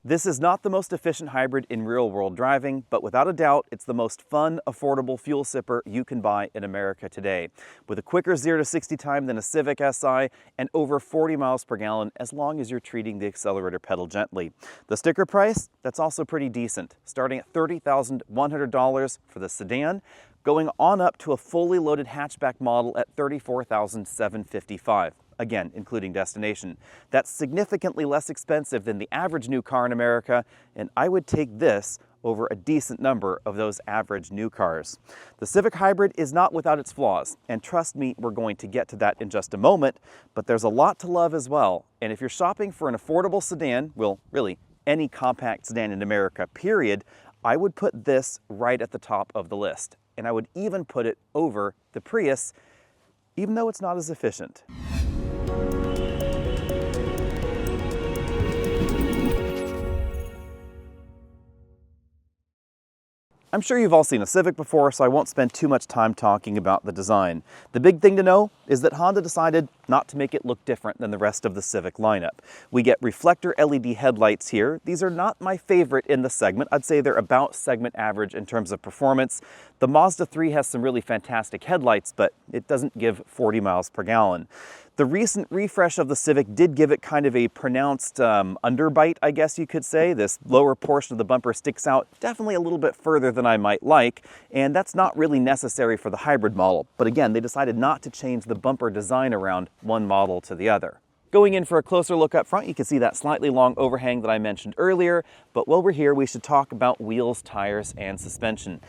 This is not the most efficient hybrid in real-world driving, but without a doubt, it's the most fun, affordable fuel sipper you can buy in America today. With a quicker 0 to 60 time than a Civic Si and over 40 miles per gallon as long as you're treating the accelerator pedal gently. The sticker price, that's also pretty decent, starting at $30,100 for the sedan, going on up to a fully loaded hatchback model at $34,755. Again, including destination. That's significantly less expensive than the average new car in America, and I would take this over a decent number of those average new cars. The Civic Hybrid is not without its flaws, and trust me, we're going to get to that in just a moment, but there's a lot to love as well. And if you're shopping for an affordable sedan, well, really, any compact sedan in America, period, I would put this right at the top of the list. And I would even put it over the Prius, even though it's not as efficient. I'm sure you've all seen a Civic before, so I won't spend too much time talking about the design. The big thing to know is that Honda decided not to make it look different than the rest of the Civic lineup. We get reflector LED headlights here. These are not my favorite in the segment. I'd say they're about segment average in terms of performance. The Mazda 3 has some really fantastic headlights, but it doesn't give 40 miles per gallon. The recent refresh of the Civic did give it kind of a pronounced underbite, I guess you could say. This lower portion of the bumper sticks out definitely a little bit further than I might like, and that's not really necessary for the hybrid model. But again, they decided not to change the bumper design around one model to the other. Going in for a closer look up front, you can see that slightly long overhang that I mentioned earlier, but while we're here, we should talk about wheels, tires, and suspension.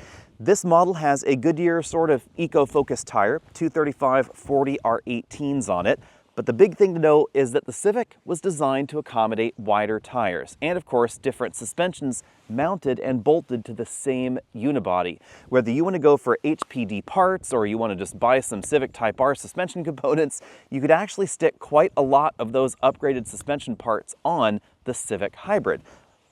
This model has a Goodyear sort of eco-focused tire, 235/40 R18s on it, but the big thing to know is that the Civic was designed to accommodate wider tires, and of course different suspensions mounted and bolted to the same unibody. Whether you want to go for HPD parts or you want to just buy some Civic Type R suspension components, you could actually stick quite a lot of those upgraded suspension parts on the Civic Hybrid.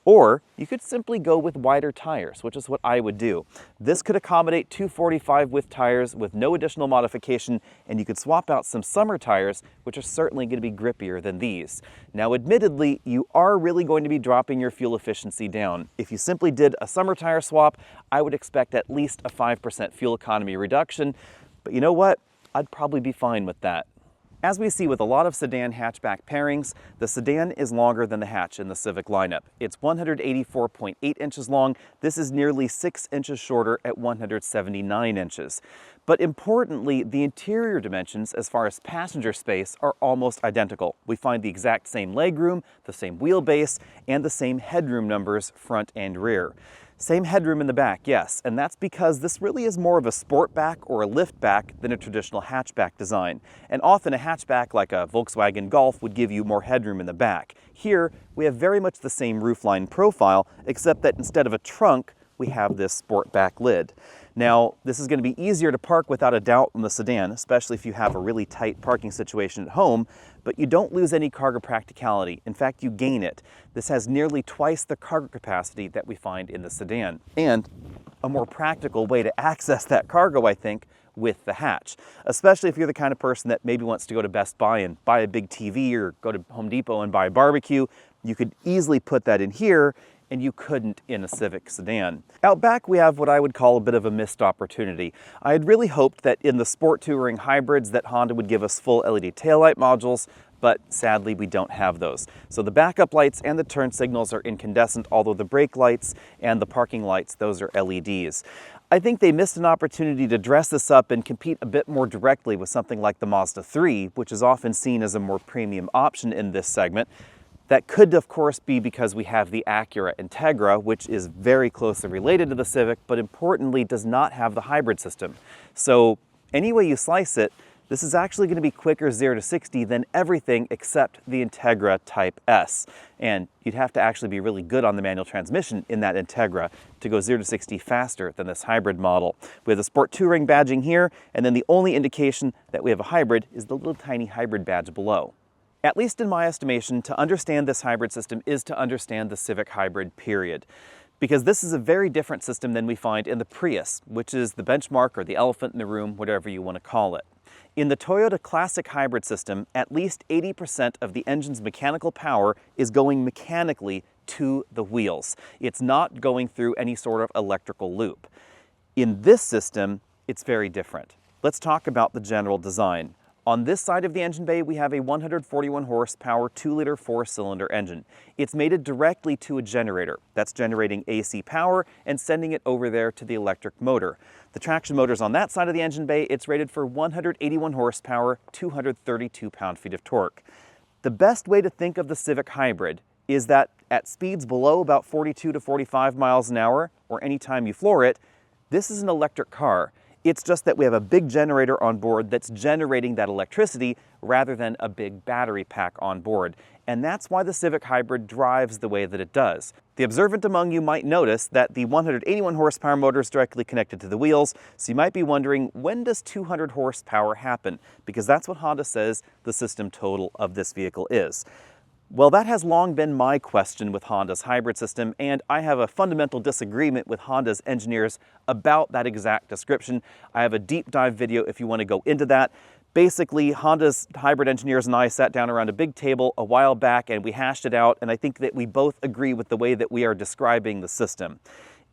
Or you could simply go with wider tires, which is what I would do. This could accommodate 245 width tires with no additional modification, and you could swap out some summer tires, which are certainly going to be grippier than these. Now, admittedly, you are really going to be dropping your fuel efficiency down. If you simply did a summer tire swap, I would expect at least a 5% fuel economy reduction, but you know what? I'd probably be fine with that. As we see with a lot of sedan hatchback pairings, the sedan is longer than the hatch in the Civic lineup. It's 184.8 inches long. This is nearly 6 inches shorter at 179 inches. But importantly, the interior dimensions as far as passenger space are almost identical. We find the exact same legroom, the same wheelbase, and the same headroom numbers front and rear. Same headroom in the back, yes, and that's because this really is more of a sportback or a liftback than a traditional hatchback design. And often a hatchback like a Volkswagen Golf would give you more headroom in the back. Here, we have very much the same roofline profile, except that instead of a trunk, we have this sportback lid. Now, this is going to be easier to park without a doubt than the sedan, especially if you have a really tight parking situation at home, but you don't lose any cargo practicality. In fact, you gain it. This has nearly twice the cargo capacity that we find in the sedan, and a more practical way to access that cargo, I think, with the hatch, especially if you're the kind of person that maybe wants to go to Best Buy and buy a big TV or go to Home Depot and buy a barbecue. You could easily put that in here, and you couldn't in a Civic sedan. Out back, we have what I would call a bit of a missed opportunity. I had really hoped that in the sport touring hybrids that Honda would give us full LED taillight modules, but sadly we don't have those. So the backup lights and the turn signals are incandescent, although the brake lights and the parking lights, those are LEDs. I think they missed an opportunity to dress this up and compete a bit more directly with something like the Mazda 3, which is often seen as a more premium option in this segment. That could, of course, be because we have the Acura Integra, which is very closely related to the Civic, but importantly does not have the hybrid system. So any way you slice it, this is actually going to be quicker 0 to 60 than everything except the Integra Type S. And you'd have to actually be really good on the manual transmission in that Integra to go 0 to 60 faster than this hybrid model. We have the Sport Touring badging here, and then the only indication that we have a hybrid is the little tiny hybrid badge below. At least in my estimation, to understand this hybrid system is to understand the Civic Hybrid, period. Because this is a very different system than we find in the Prius, which is the benchmark or the elephant in the room, whatever you want to call it. In the Toyota Classic Hybrid system, at least 80% of the engine's mechanical power is going mechanically to the wheels. It's not going through any sort of electrical loop. In this system, it's very different. Let's talk about the general design. On this side of the engine bay, we have a 141 horsepower 2-liter 4-cylinder engine. It's mated directly to a generator that's generating AC power and sending it over there to the electric motor. The traction motor's on that side of the engine bay. It's rated for 181 horsepower, 232 pound-feet of torque. The best way to think of the Civic Hybrid is that at speeds below about 42 to 45 miles an hour, or anytime you floor it, this is an electric car. It's just that we have a big generator on board that's generating that electricity rather than a big battery pack on board. And that's why the Civic Hybrid drives the way that it does. The observant among you might notice that the 181 horsepower motor is directly connected to the wheels, so you might be wondering, when does 200 horsepower happen? Because that's what Honda says the system total of this vehicle is. Well, that has long been my question with Honda's hybrid system, and I have a fundamental disagreement with Honda's engineers about that exact description. I have a deep dive video if you want to go into that. Basically, Honda's hybrid engineers and I sat down around a big table a while back and we hashed it out, and I think that we both agree with the way that we are describing the system.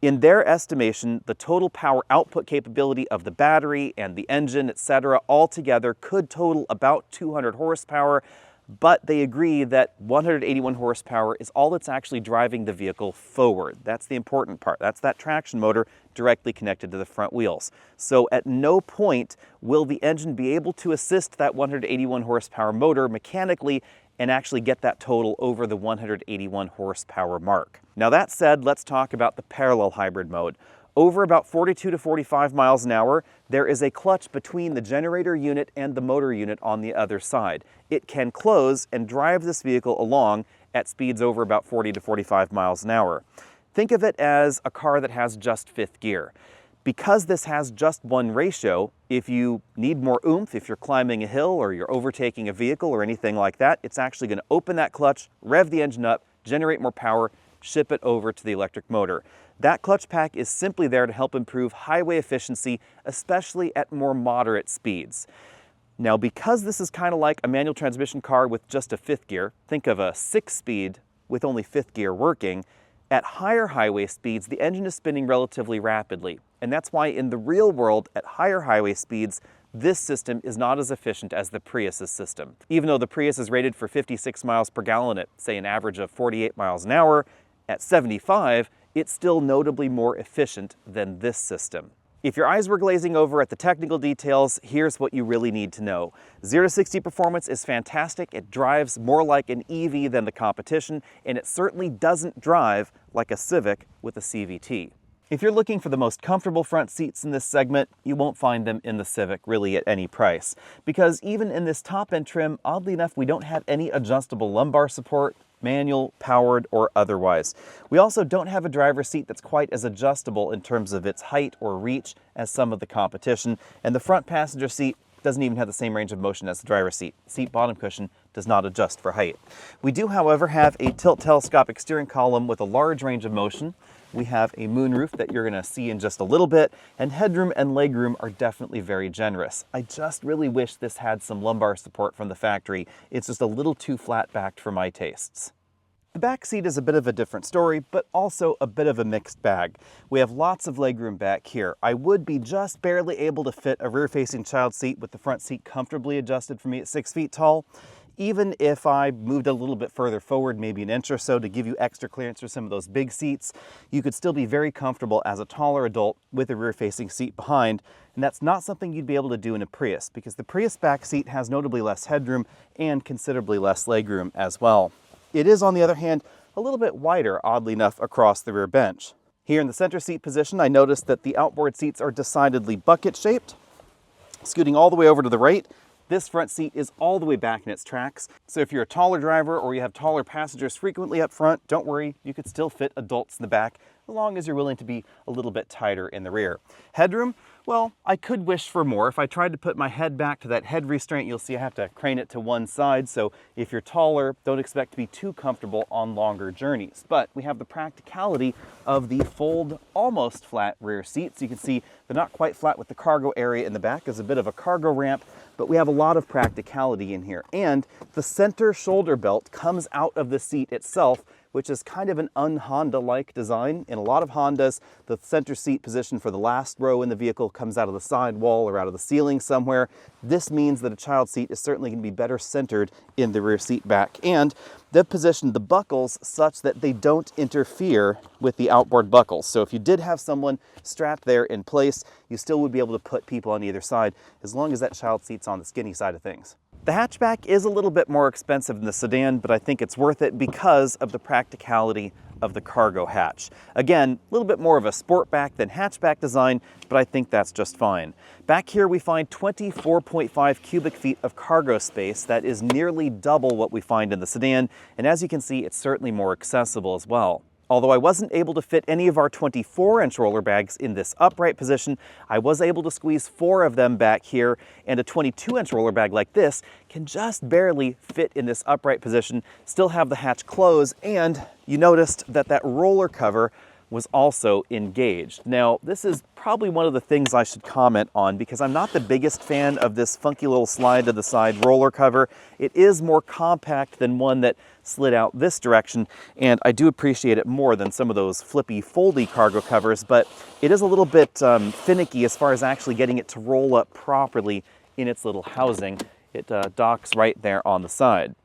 In their estimation, the total power output capability of the battery and the engine, etc., altogether could total about 200 horsepower, but they agree that 181 horsepower is all that's actually driving the vehicle forward. That's the important part. That's that traction motor directly connected to the front wheels. So at no point will the engine be able to assist that 181 horsepower motor mechanically and actually get that total over the 181 horsepower mark. Now that said, let's talk about the parallel hybrid mode. Over about 42 to 45 miles an hour, there is a clutch between the generator unit and the motor unit on the other side. It can close and drive this vehicle along at speeds over about 40 to 45 miles an hour. Think of it as a car that has just fifth gear. Because this has just one ratio, if you need more oomph, if you're climbing a hill or you're overtaking a vehicle or anything like that, it's actually going to open that clutch, rev the engine up, generate more power, ship it over to the electric motor. That clutch pack is simply there to help improve highway efficiency, especially at more moderate speeds. Now, because this is kind of like a manual transmission car with just a fifth gear, think of a 6-speed with only fifth gear working, at higher highway speeds, the engine is spinning relatively rapidly. And that's why in the real world, at higher highway speeds, this system is not as efficient as the Prius's system. Even though the Prius is rated for 56 miles per gallon at, say, an average of 48 miles an hour, at 75, it's still notably more efficient than this system. If your eyes were glazing over at the technical details, here's what you really need to know. 0 to 60 performance is fantastic. It drives more like an EV than the competition, and it certainly doesn't drive like a Civic with a CVT. If you're looking for the most comfortable front seats in this segment, you won't find them in the Civic really at any price. Because even in this top-end trim, oddly enough, we don't have any adjustable lumbar support, manual, powered, or otherwise. We also don't have a driver's seat that's quite as adjustable in terms of its height or reach as some of the competition, and the front passenger seat doesn't even have the same range of motion as the driver's seat. Seat bottom cushion does not adjust for height. We do, however, have a tilt telescopic steering column with a large range of motion. We have a moonroof that you're going to see in just a little bit, and headroom and legroom are definitely very generous. I just really wish this had some lumbar support from the factory. It's just a little too flat-backed for my tastes. The back seat is a bit of a different story, but also a bit of a mixed bag. We have lots of legroom back here. I would be just barely able to fit a rear-facing child seat with the front seat comfortably adjusted for me at 6 feet tall. Even if I moved a little bit further forward, maybe an inch or so, to give you extra clearance for some of those big seats, you could still be very comfortable as a taller adult with a rear-facing seat behind, and that's not something you'd be able to do in a Prius, because the Prius back seat has notably less headroom and considerably less legroom as well. It is, on the other hand, a little bit wider, oddly enough, across the rear bench. Here in the center seat position, I noticed that the outboard seats are decidedly bucket-shaped. Scooting all the way over to the right, this front seat is all the way back in its tracks. So if you're a taller driver or you have taller passengers frequently up front, don't worry, you could still fit adults in the back, as long as you're willing to be a little bit tighter in the rear. Headroom, well, I could wish for more. If I tried to put my head back to that head restraint, you'll see I have to crane it to one side. So if you're taller, don't expect to be too comfortable on longer journeys. But we have the practicality of the fold almost flat rear seats. You can see they're not quite flat with the cargo area in the back. There's a bit of a cargo ramp, but we have a lot of practicality in here. And the center shoulder belt comes out of the seat itself, which is kind of an un-Honda-like design. In a lot of Hondas, the center seat position for the last row in the vehicle comes out of the side wall or out of the ceiling somewhere. This means that a child seat is certainly going to be better centered in the rear seat back, and they've positioned the buckles such that they don't interfere with the outboard buckles. So if you did have someone strapped there in place, you still would be able to put people on either side as long as that child seat's on the skinny side of things. The hatchback is a little bit more expensive than the sedan, but I think it's worth it because of the practicality of the cargo hatch. Again, a little bit more of a sportback than hatchback design, but I think that's just fine. Back here we find 24.5 cubic feet of cargo space. That is nearly double what we find in the sedan, and as you can see, it's certainly more accessible as well. Although I wasn't able to fit any of our 24-inch roller bags in this upright position, I was able to squeeze 4 of them back here, and a 22-inch roller bag like this can just barely fit in this upright position, still have the hatch close, and you noticed that that roller cover was also engaged. Now, this is probably one of the things I should comment on because I'm not the biggest fan of this funky little slide to the side roller cover. It is more compact than one that slid out this direction, and I do appreciate it more than some of those flippy, foldy cargo covers, but it is a little bit finicky as far as actually getting it to roll up properly in its little housing. It docks right there on the side.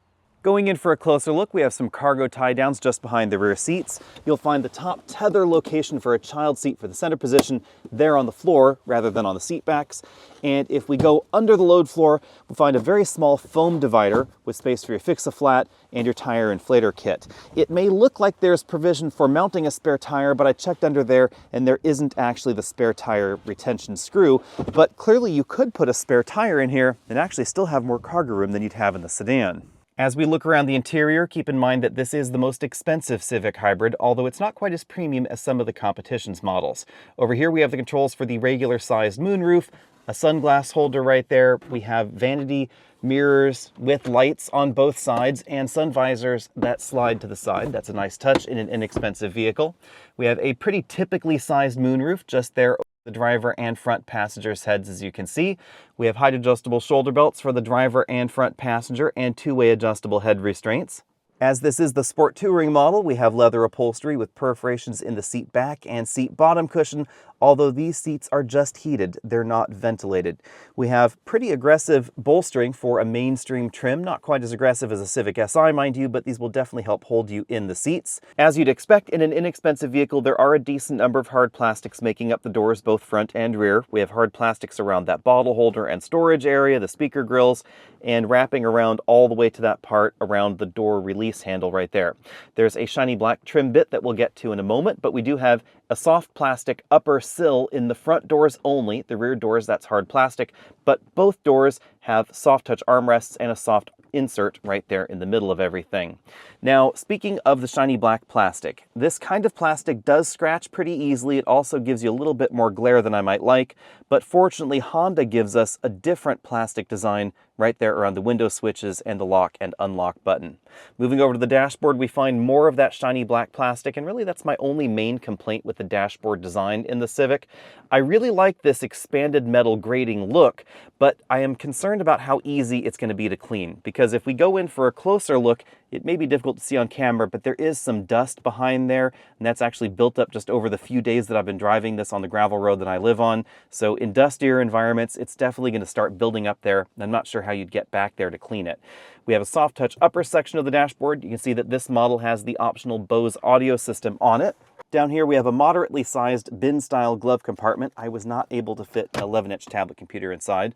Going in for a closer look, we have some cargo tie downs just behind the rear seats. You'll find the top tether location for a child seat for the center position there on the floor rather than on the seat backs. And if we go under the load floor, we'll find a very small foam divider with space for your fix-a-flat and your tire inflator kit. It may look like there's provision for mounting a spare tire, but I checked under there and there isn't actually the spare tire retention screw. But clearly you could put a spare tire in here and actually still have more cargo room than you'd have in the sedan. As we look around the interior, keep in mind that this is the most expensive Civic Hybrid, although it's not quite as premium as some of the competition's models. Over here we have the controls for the regular sized moonroof, a sunglass holder right there. We have vanity mirrors with lights on both sides and sun visors that slide to the side. That's a nice touch in an inexpensive vehicle. We have a pretty typically sized moonroof just there over the driver and front passengers' heads, as you can see. We have height adjustable shoulder belts for the driver and front passenger and two-way adjustable head restraints. As this is the Sport Touring model, we have leather upholstery with perforations in the seat back and seat bottom cushion, although these seats are just heated, they're not ventilated. We have pretty aggressive bolstering for a mainstream trim, not quite as aggressive as a Civic Si, mind you, but these will definitely help hold you in the seats. As you'd expect in an inexpensive vehicle, there are a decent number of hard plastics making up the doors, both front and rear. We have hard plastics around that bottle holder and storage area, the speaker grills, and wrapping around all the way to that part around the door release handle right there. There's a shiny black trim bit that we'll get to in a moment, but we do have a soft plastic upper sill in the front doors only. The rear doors, that's hard plastic, but both doors have soft touch armrests and a soft insert right there in the middle of everything. Now, speaking of the shiny black plastic, this kind of plastic does scratch pretty easily. It also gives you a little bit more glare than I might like, but fortunately Honda gives us a different plastic design right there around the window switches and the lock and unlock button. Moving over to the dashboard, we find more of that shiny black plastic, and really that's my only main complaint with the dashboard design in the Civic. I really like this expanded metal grating look, but I am concerned about how easy it's going to be to clean, because if we go in for a closer look, it may be difficult to see on camera, but there is some dust behind there, and that's actually built up just over the few days that I've been driving this on the gravel road that I live on. So in dustier environments, it's definitely going to start building up there, and I'm not sure how you'd get back there to clean it. We have a soft touch upper section of the dashboard. You can see that this model has the optional Bose audio system on it. Down here we have a moderately sized bin-style glove compartment. I was not able to fit an 11-inch tablet computer inside.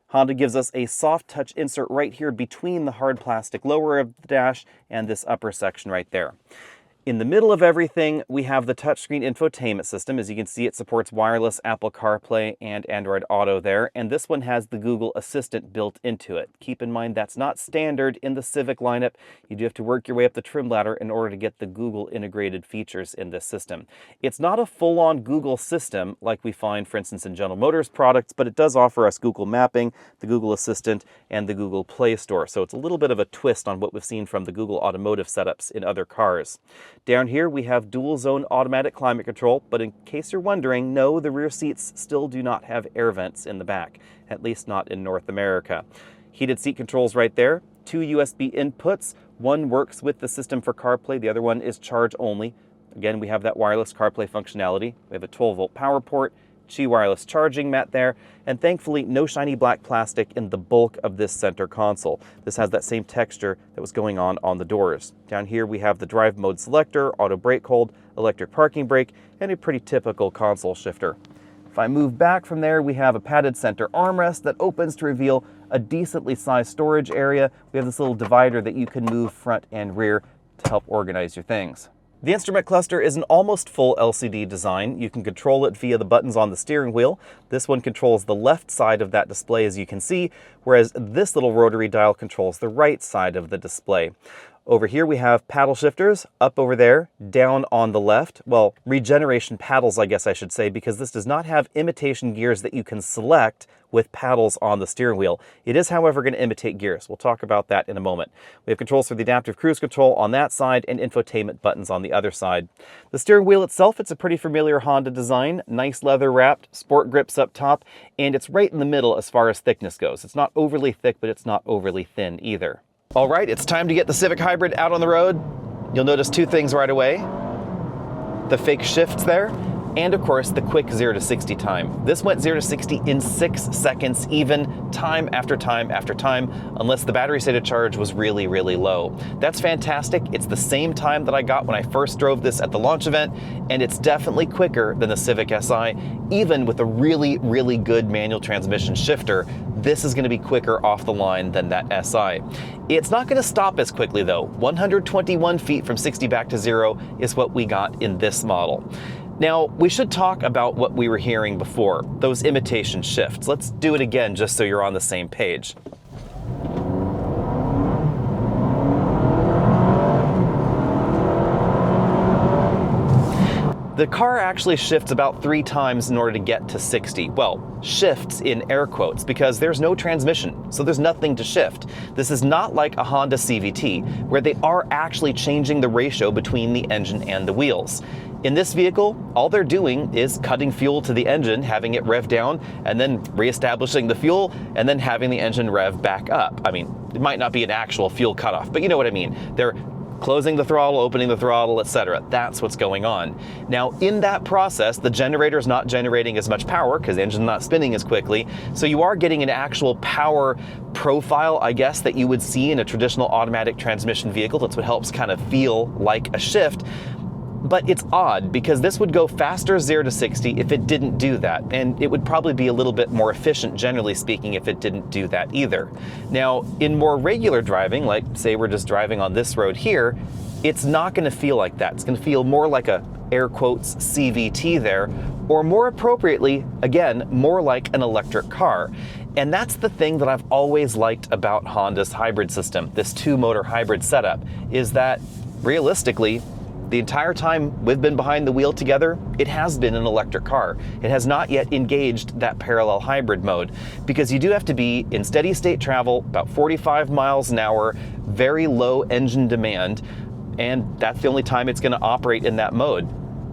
Honda gives us a soft touch insert right here between the hard plastic lower of the dash and this upper section right there. In the middle of everything, we have the touchscreen infotainment system. As you can see, it supports wireless Apple CarPlay and Android Auto there, and this one has the Google Assistant built into it. Keep in mind that's not standard in the Civic lineup. You do have to work your way up the trim ladder in order to get the Google integrated features in this system. It's not a full-on Google system like we find, for instance, in General Motors products, but it does offer us Google Mapping, the Google Assistant, and the Google Play Store. So it's a little bit of a twist on what we've seen from the Google Automotive setups in other cars. Down here we have dual zone automatic climate control, but in case you're wondering, no, the rear seats still do not have air vents in the back, at least not in North America. Heated seat controls right there, 2 USB inputs, One works with the system for CarPlay, the other one is charge only. Again, we have that wireless CarPlay functionality. We have a 12-volt power port, Qi wireless charging mat there, and thankfully no shiny black plastic in the bulk of this center console. This has that same texture that was going on the doors. Down here we have the drive mode selector, auto brake hold, electric parking brake, and a pretty typical console shifter. If I move back from there, we have a padded center armrest that opens to reveal a decently sized storage area. We have this little divider that you can move front and rear to help organize your things. The instrument cluster is an almost full LCD design. You can control it via the buttons on the steering wheel. This one controls the left side of that display, as you can see, whereas this little rotary dial controls the right side of the display. Over here we have paddle shifters, up over there, down on the left. Well, regeneration paddles, I guess I should say, because this does not have imitation gears that you can select with paddles on the steering wheel. It is, however, going to imitate gears. We'll talk about that in a moment. We have controls for the adaptive cruise control on that side and infotainment buttons on the other side. The steering wheel itself, it's a pretty familiar Honda design, nice leather wrapped, sport grips up top, and it's right in the middle as far as thickness goes. It's not overly thick, but it's not overly thin either. All right, it's time to get the Civic Hybrid out on the road. You'll notice two things right away. The fake shifts there, and of course the quick 0 to 60 time. This went 0 to 60 in 6 seconds even, time after time after time, unless the battery state of charge was really, really low. That's fantastic. It's the same time that I got when I first drove this at the launch event, and it's definitely quicker than the Civic Si. Even with a really, really good manual transmission shifter, this is going to be quicker off the line than that Si. It's not going to stop as quickly though. 121 feet from 60 back to 0 is what we got in this model. Now, we should talk about what we were hearing before, those imitation shifts. Let's do it again just so you're on the same page. The car actually shifts about 3 times in order to get to 60. Well, shifts in air quotes, because there's no transmission, so there's nothing to shift. This is not like a Honda CVT, where they are actually changing the ratio between the engine and the wheels. In this vehicle, all they're doing is cutting fuel to the engine, having it rev down, and then reestablishing the fuel, and then having the engine rev back up. I mean, it might not be an actual fuel cutoff, but you know what I mean. They're closing the throttle, opening the throttle, etc. That's what's going on. Now, in that process, the generator is not generating as much power because the engine's not spinning as quickly. So you are getting an actual power profile, I guess, that you would see in a traditional automatic transmission vehicle. That's what helps kind of feel like a shift. But it's odd because this would go faster 0 to 60 if it didn't do that, and it would probably be a little bit more efficient, generally speaking, if it didn't do that either. Now, in more regular driving, like say we're just driving on this road here, it's not going to feel like that. It's going to feel more like a, air quotes, CVT there, or more appropriately, again, more like an electric car. And that's the thing that I've always liked about Honda's hybrid system, this 2-motor hybrid setup, is that realistically, the entire time we've been behind the wheel together, it has been an electric car. It has not yet engaged that parallel hybrid mode, because you do have to be in steady state travel, about 45 miles an hour, very low engine demand, and that's the only time it's going to operate in that mode.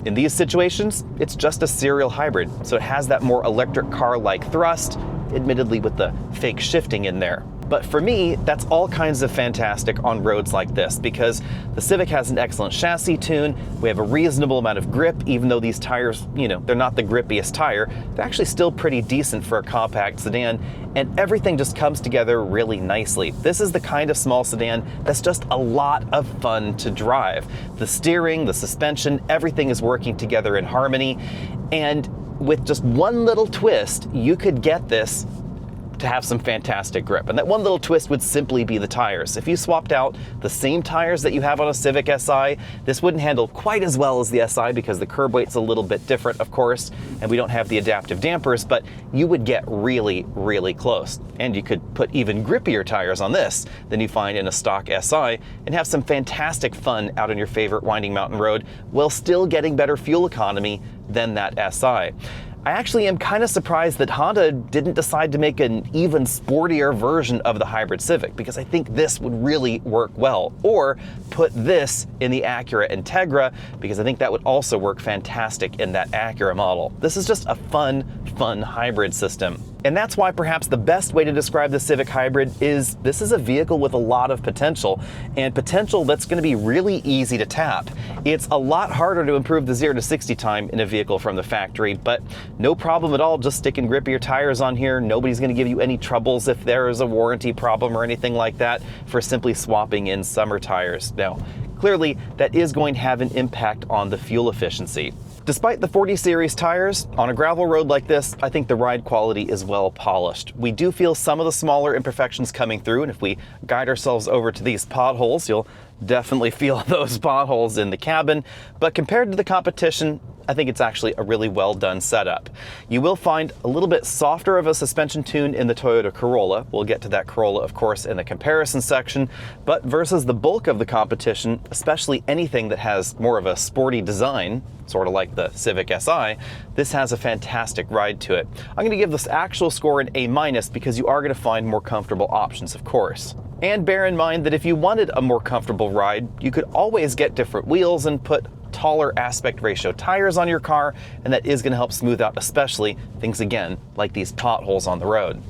In these situations, it's just a serial hybrid, so it has that more electric car-like thrust, admittedly with the fake shifting in there. But for me, that's all kinds of fantastic on roads like this, because the Civic has an excellent chassis tune, we have a reasonable amount of grip, even though these tires, you know, they're not the grippiest tire, they're actually still pretty decent for a compact sedan, and everything just comes together really nicely. This is the kind of small sedan that's just a lot of fun to drive. The steering, the suspension, everything is working together in harmony, and with just one little twist, you could get this to have some fantastic grip. And that one little twist would simply be the tires. If you swapped out the same tires that you have on a Civic Si, this wouldn't handle quite as well as the Si because the curb weight's a little bit different, of course, and we don't have the adaptive dampers, but you would get really, really close. And you could put even grippier tires on this than you find in a stock Si and have some fantastic fun out on your favorite winding mountain road while still getting better fuel economy than that Si. I actually am kind of surprised that Honda didn't decide to make an even sportier version of the hybrid Civic, because I think this would really work well. Or put this in the Acura Integra, because I think that would also work fantastic in that Acura model. This is just a fun hybrid system. And that's why perhaps the best way to describe the Civic Hybrid is this is a vehicle with a lot of potential, and potential that's going to be really easy to tap. It's a lot harder to improve the 0 to 60 time in a vehicle from the factory, but no problem at all. Just stick and grip your tires on here. Nobody's going to give you any troubles if there is a warranty problem or anything like that for simply swapping in summer tires. Now, clearly, that is going to have an impact on the fuel efficiency. Despite the 40 series tires, on a gravel road like this, I think the ride quality is well polished. We do feel some of the smaller imperfections coming through, and if we guide ourselves over to these potholes, you'll definitely feel those potholes in the cabin. But compared to the competition, I think it's actually a really well done setup. You will find a little bit softer of a suspension tune in the Toyota Corolla. We'll get to that Corolla, of course, in the comparison section, but versus the bulk of the competition, especially anything that has more of a sporty design, sort of like the Civic Si, this has a fantastic ride to it. I'm going to give this actual score an A- because you are going to find more comfortable options, of course. And bear in mind that if you wanted a more comfortable ride, you could always get different wheels and put taller aspect ratio tires on your car, and that is going to help smooth out especially things, again, like these potholes on the road.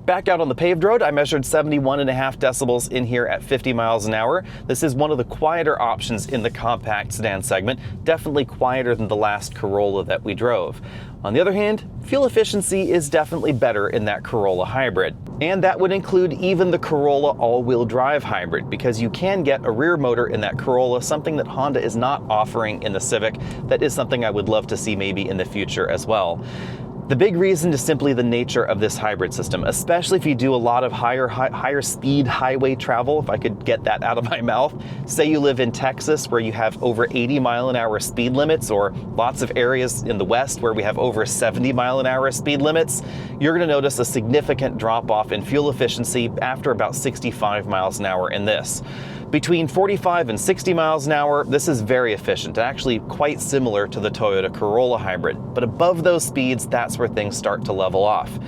Back out on the paved road, I measured 71.5 decibels in here at 50 miles an hour. This is one of the quieter options in the compact sedan segment, definitely quieter than the last Corolla that we drove. On the other hand, fuel efficiency is definitely better in that Corolla Hybrid. And that would include even the Corolla all-wheel drive hybrid, because you can get a rear motor in that Corolla, something that Honda is not offering in the Civic. That is something I would love to see maybe in the future as well. The big reason is simply the nature of this hybrid system, especially if you do a lot of higher speed highway travel, if I could get that out of my mouth. Say you live in Texas where you have over 80-mile-an-hour speed limits, or lots of areas in the West where we have over 70-mile-an-hour speed limits, you're going to notice a significant drop-off in fuel efficiency after about 65 miles an hour in this. Between 45 and 60 miles an hour, this is very efficient, actually quite similar to the Toyota Corolla Hybrid. But above those speeds, that's where things start to level off.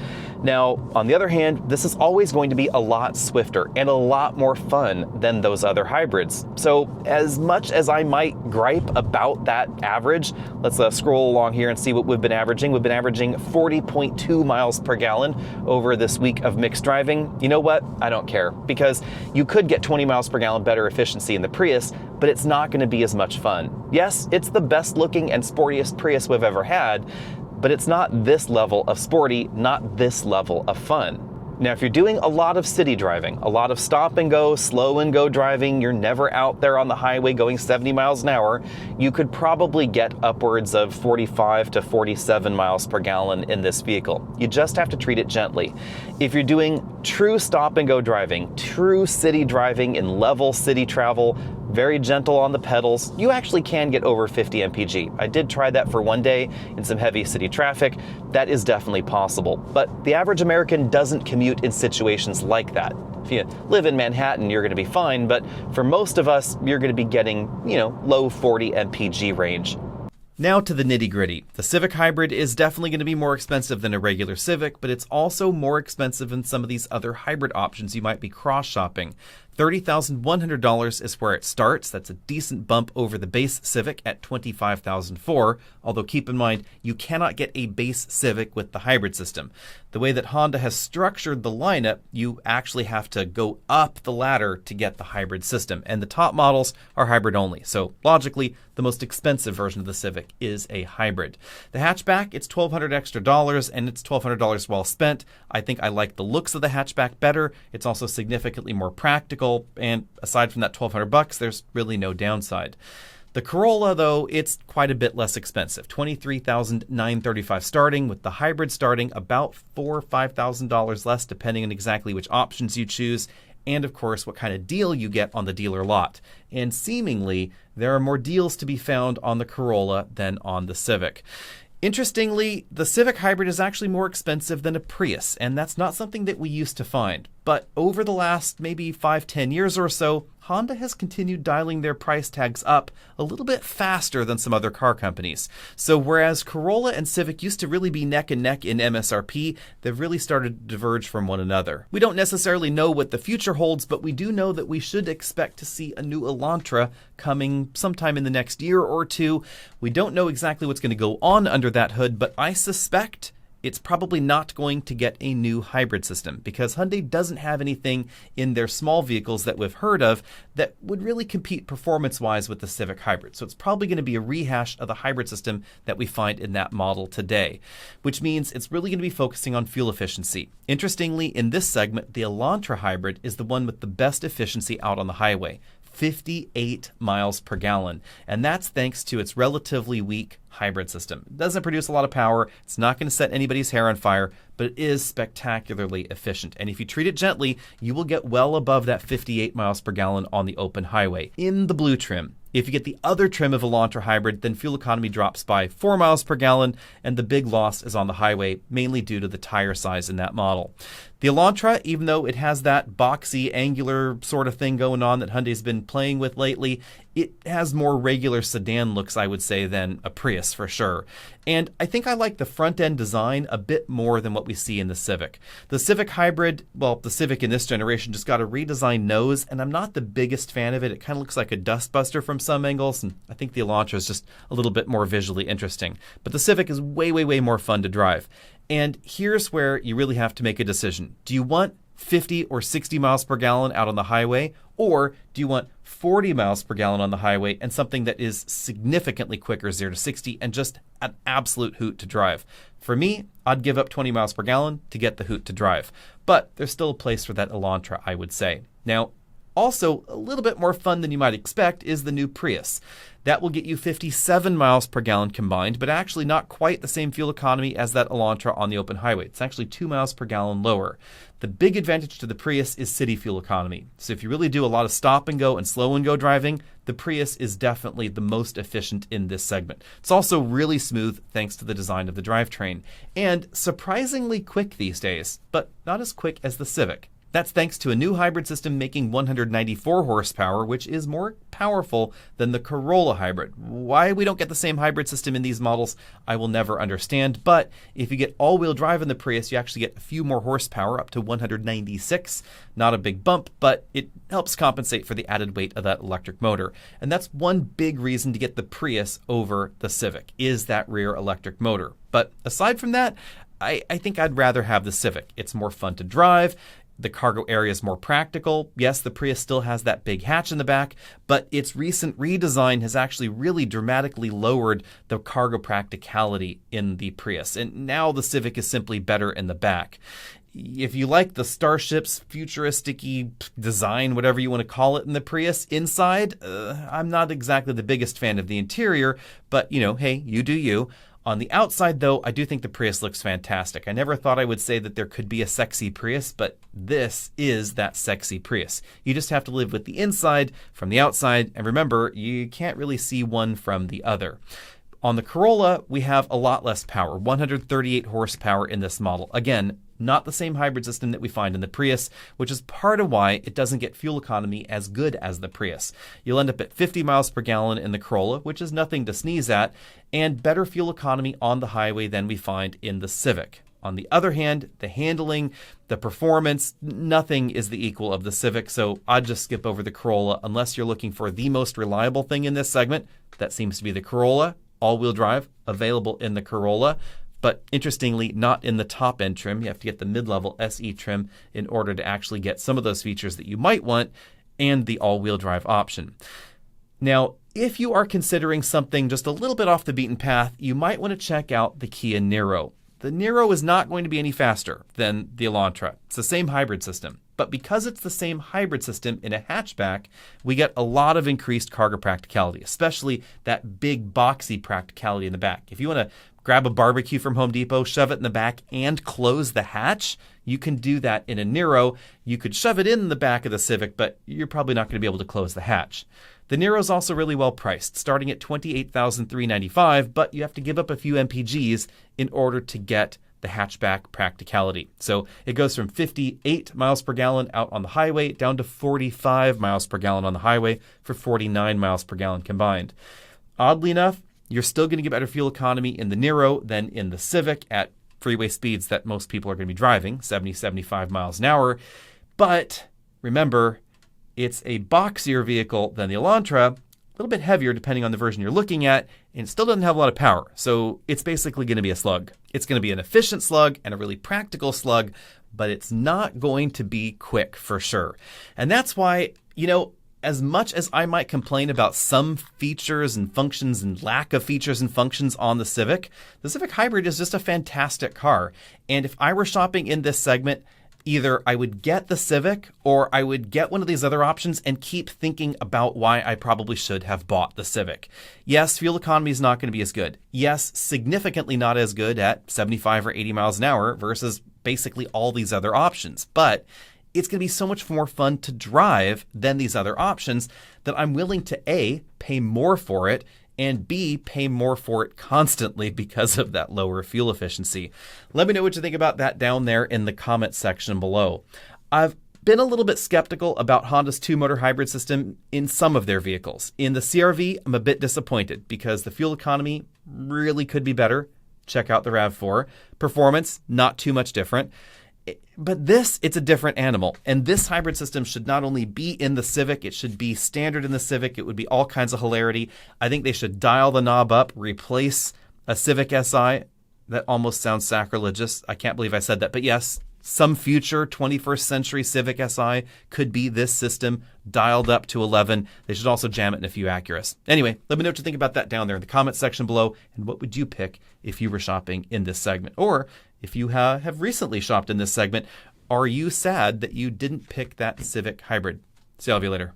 Now, on the other hand, this is always going to be a lot swifter and a lot more fun than those other hybrids. So as much as I might gripe about that average, let's scroll along here and see what we've been averaging. We've been averaging 40.2 miles per gallon over this week of mixed driving. You know what? I don't care, because you could get 20 miles per gallon better efficiency in the Prius, but it's not going to be as much fun. Yes, it's the best looking and sportiest Prius we've ever had, but it's not this level of sporty, not this level of fun. Now, if you're doing a lot of city driving, a lot of stop and go, slow and go driving, you're never out there on the highway going 70 miles an hour, you could probably get upwards of 45 to 47 miles per gallon in this vehicle. You just have to treat it gently. If you're doing true stop and go driving, true city driving in level city travel, very gentle on the pedals, you actually can get over 50 mpg. I did try that for one day in some heavy city traffic. That is definitely possible. But the average American doesn't commute in situations like that. If you live in Manhattan, you're going to be fine, but for most of us, you're going to be getting, low 40 mpg range. Now to the nitty-gritty. The Civic Hybrid is definitely going to be more expensive than a regular Civic, but it's also more expensive than some of these other hybrid options you might be cross-shopping. $30,100 is where it starts. That's a decent bump over the base Civic at $25,004, although keep in mind, you cannot get a base Civic with the hybrid system. The way that Honda has structured the lineup, you actually have to go up the ladder to get the hybrid system, and the top models are hybrid only. So logically, the most expensive version of the Civic is a hybrid. The hatchback, it's $1,200 extra, and it's $1,200 well spent. I think I like the looks of the hatchback better. It's also significantly more practical, and aside from that $1,200, there's really no downside. The Corolla, though, it's quite a bit less expensive, $23,935 starting, with the hybrid starting about $4,000 or $5,000 less, depending on exactly which options you choose, and of course what kind of deal you get on the dealer lot. And seemingly, there are more deals to be found on the Corolla than on the Civic. Interestingly, the Civic Hybrid is actually more expensive than a Prius, and that's not something that we used to find. But over the last maybe 5-10 years or so, Honda has continued dialing their price tags up a little bit faster than some other car companies. So whereas Corolla and Civic used to really be neck and neck in MSRP, they've really started to diverge from one another. We don't necessarily know what the future holds, but we do know that we should expect to see a new Elantra coming sometime in the next year or two. We don't know exactly what's going to go on under that hood, but I suspect it's probably not going to get a new hybrid system because Hyundai doesn't have anything in their small vehicles that we've heard of that would really compete performance-wise with the Civic Hybrid. So it's probably going to be a rehash of the hybrid system that we find in that model today, which means it's really going to be focusing on fuel efficiency. Interestingly, in this segment, the Elantra Hybrid is the one with the best efficiency out on the highway. 58 miles per gallon. And that's thanks to its relatively weak hybrid system. It doesn't produce a lot of power. It's not going to set anybody's hair on fire, but it is spectacularly efficient. And if you treat it gently, you will get well above that 58 miles per gallon on the open highway in the blue trim. If you get the other trim of Elantra Hybrid, then fuel economy drops by 4 miles per gallon, and the big loss is on the highway, mainly due to the tire size in that model. The Elantra, even though it has that boxy, angular sort of thing going on that Hyundai's been playing with lately, it has more regular sedan looks, I would say, than a Prius for sure. And I think I like the front-end design a bit more than what we see in the Civic. The Civic Hybrid, well, the Civic in this generation just got a redesigned nose, and I'm not the biggest fan of it. It kind of looks like a dustbuster from some angles, and I think the Elantra is just a little bit more visually interesting. But the Civic is way, way, way more fun to drive. And here's where you really have to make a decision. Do you want 50 or 60 miles per gallon out on the highway, or do you want 40 miles per gallon on the highway and something that is significantly quicker, 0 to 60, and just an absolute hoot to drive? For me, I'd give up 20 miles per gallon to get the hoot to drive, but there's still a place for that Elantra, I would say. Now, also, a little bit more fun than you might expect is the new Prius. That will get you 57 miles per gallon combined, but actually not quite the same fuel economy as that Elantra on the open highway. It's actually 2 miles per gallon lower. The big advantage to the Prius is city fuel economy. So if you really do a lot of stop and go and slow and go driving, the Prius is definitely the most efficient in this segment. It's also really smooth thanks to the design of the drivetrain, and surprisingly quick these days, but not as quick as the Civic. That's thanks to a new hybrid system making 194 horsepower, which is more powerful than the Corolla Hybrid. Why we don't get the same hybrid system in these models, I will never understand. But if you get all-wheel drive in the Prius, you actually get a few more horsepower, up to 196. Not a big bump, but it helps compensate for the added weight of that electric motor. And that's one big reason to get the Prius over the Civic, is that rear electric motor. But aside from that, I think I'd rather have the Civic. It's more fun to drive. The cargo area is more practical. Yes, the Prius still has that big hatch in the back, but its recent redesign has actually really dramatically lowered the cargo practicality in the Prius. And now the Civic is simply better in the back. If you like the Starship's futuristic-y design, whatever you want to call it, in the Prius inside, I'm not exactly the biggest fan of the interior, but, hey, you do you. On the outside, though, I do think the Prius looks fantastic. I never thought I would say that there could be a sexy Prius, but this is that sexy Prius. You just have to live with the inside from the outside, and remember, you can't really see one from the other. On the Corolla, we have a lot less power, 138 horsepower in this model. Again, not the same hybrid system that we find in the Prius, which is part of why it doesn't get fuel economy as good as the Prius. You'll end up at 50 miles per gallon in the Corolla, which is nothing to sneeze at, and better fuel economy on the highway than we find in the Civic. On the other hand, the handling, the performance, nothing is the equal of the Civic, so I'd just skip over the Corolla unless you're looking for the most reliable thing in this segment. That seems to be the Corolla, all-wheel drive, available in the Corolla. But interestingly, not in the top-end trim. You have to get the mid-level SE trim in order to actually get some of those features that you might want and the all-wheel drive option. Now, if you are considering something just a little bit off the beaten path, you might want to check out the Kia Niro. The Niro is not going to be any faster than the Elantra. It's the same hybrid system. But because it's the same hybrid system in a hatchback, we get a lot of increased cargo practicality, especially that big boxy practicality in the back. If you want to grab a barbecue from Home Depot, shove it in the back, and close the hatch, you can do that in a Niro. You could shove it in the back of the Civic, but you're probably not going to be able to close the hatch. The Niro is also really well priced, starting at $28,395, but you have to give up a few MPGs in order to get the hatchback practicality. So it goes from 58 miles per gallon out on the highway down to 45 miles per gallon on the highway for 49 miles per gallon combined. Oddly enough, you're still going to get better fuel economy in the Niro than in the Civic at freeway speeds that most people are going to be driving, 70, 75 miles an hour. But remember, it's a boxier vehicle than the Elantra, little bit heavier depending on the version you're looking at, and it still doesn't have a lot of power. So it's basically going to be a slug. It's going to be an efficient slug and a really practical slug, but it's not going to be quick for sure. And that's why, as much as I might complain about some features and functions and lack of features and functions on the Civic Hybrid is just a fantastic car. And if I were shopping in this segment, either I would get the Civic or I would get one of these other options and keep thinking about why I probably should have bought the Civic. Yes, fuel economy is not going to be as good. Yes, significantly not as good at 75 or 80 miles an hour versus basically all these other options. But it's going to be so much more fun to drive than these other options that I'm willing to A, pay more for it, and B, pay more for it constantly because of that lower fuel efficiency. Let me know what you think about that down there in the comment section below. I've been a little bit skeptical about Honda's two-motor hybrid system in some of their vehicles. In the CR-V, I'm a bit disappointed because the fuel economy really could be better. Check out the RAV4. Performance, not too much different. But it's a different animal. And this hybrid system should not only be in the Civic, it should be standard in the Civic. It would be all kinds of hilarity. I think they should dial the knob up, replace a Civic Si. That almost sounds sacrilegious. I can't believe I said that. But yes, some future 21st century Civic Si could be this system dialed up to 11. They should also jam it in a few Acuras. Anyway, let me know what you think about that down there in the comment section below. And what would you pick if you were shopping in this segment? Or if you have recently shopped in this segment, are you sad that you didn't pick that Civic Hybrid? See all of you later.